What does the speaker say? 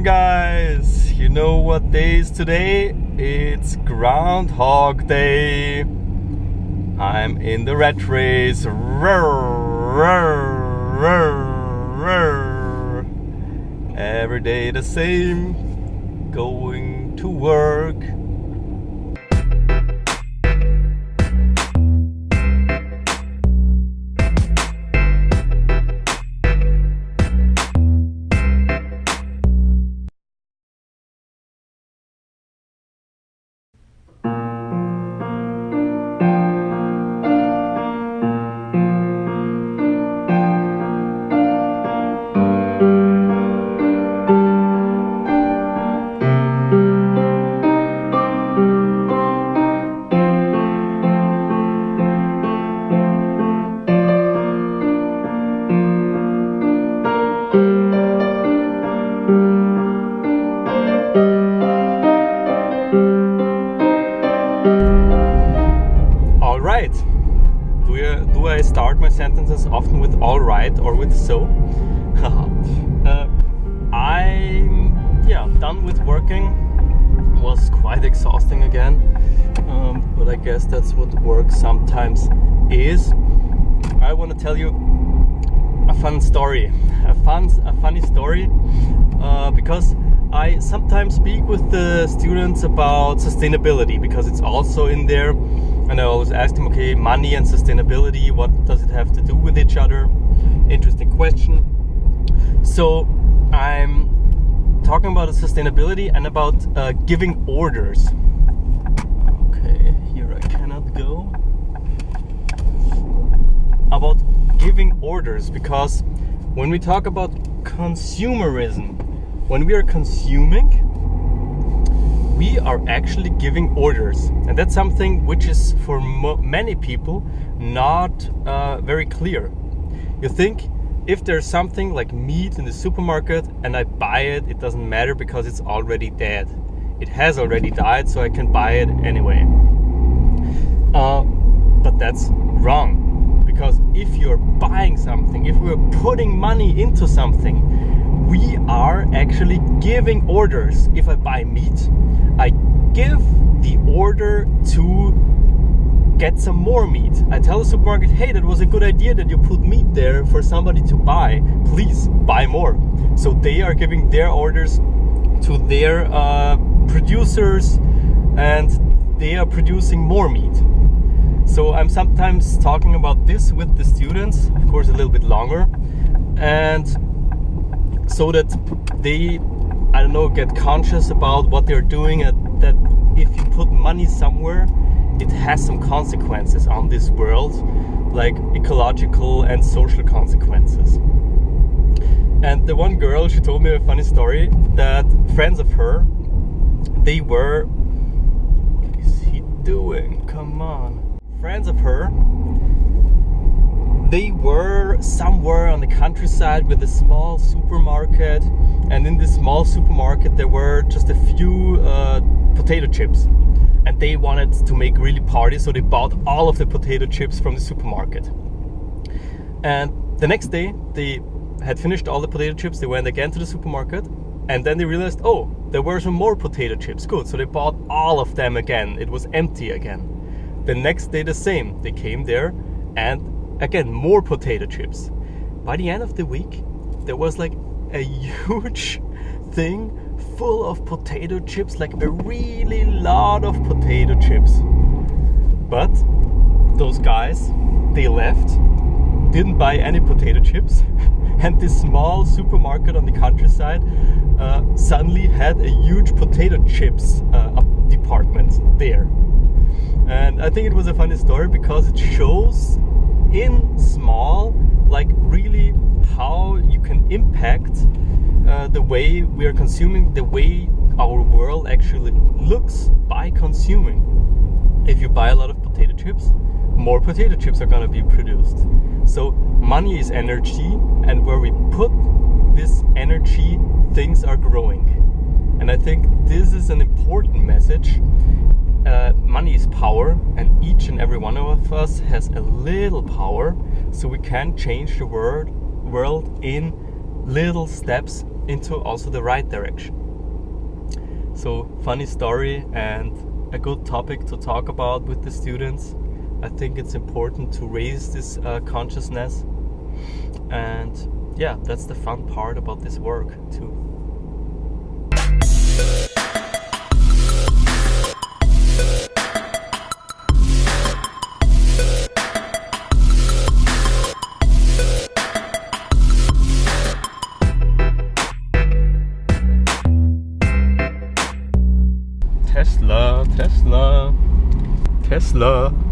morning, guys. You know what day is today? It's Groundhog Day. I'm in the rat race. Every day the same. Going to work. Alright. Do I start my sentences often with alright or with so? I'm done with working. Was quite exhausting again, but I guess that's what work sometimes is. I want to tell you a funny story, because I sometimes speak with the students about sustainability, because it's also in there, and I always ask them, okay, money and sustainability, what does it have to do with each other? Interesting question. So I'm talking about sustainability and about giving orders. Okay, here I cannot go. About giving orders, because when we talk about consumerism, when we are consuming, we are actually giving orders, and that's something which is for many people not very clear. You think if there's something like meat in the supermarket and I buy it, it doesn't matter because it's already dead. It has already died, so I can buy it anyway. But that's wrong, because if you're buying something, if we're putting money into something, we are actually giving orders. If I buy meat, I give the order to get some more meat. I tell the supermarket, hey, that was a good idea that you put meat there for somebody to buy. Please buy more. So they are giving their orders to their producers, and they are producing more meat. So I'm sometimes talking about this with the students, of course a little bit longer, and so that they, I don't know, get conscious about what they're doing, and that if you put money somewhere, it has some consequences on this world, like ecological and social consequences. And the one girl, she told me a funny story that friends of her, they were, what is he doing? Come on. Friends of her, they were somewhere on the countryside with a small supermarket, and in this small supermarket there were just a few potato chips. And they wanted to make really party, so they bought all of the potato chips from the supermarket. And the next day, they had finished all the potato chips, they went again to the supermarket, and then they realized, oh, there were some more potato chips. Good, so they bought all of them again. It was empty again. The next day the same. They came there, and again, more potato chips. By the end of the week, there was like a huge thing full of potato chips, like a really lot of potato chips. But those guys, they left, didn't buy any potato chips, and this small supermarket on the countryside suddenly had a huge potato chips department there. And I think it was a funny story because it shows in small, like really how you can impact the way we are consuming, the way our world actually looks by consuming. If you buy a lot of potato chips, more potato chips are going to be produced. So money is energy, and where we put this energy, things are growing. And I think this is an important message. Money is power, and each and every one of us has a little power, so we can change the world in little steps into also the right direction. So funny story and a good topic to talk about with the students. I think it's important to raise this consciousness, and yeah, that's the fun part about this work too. Tesla, Tesla, Tesla.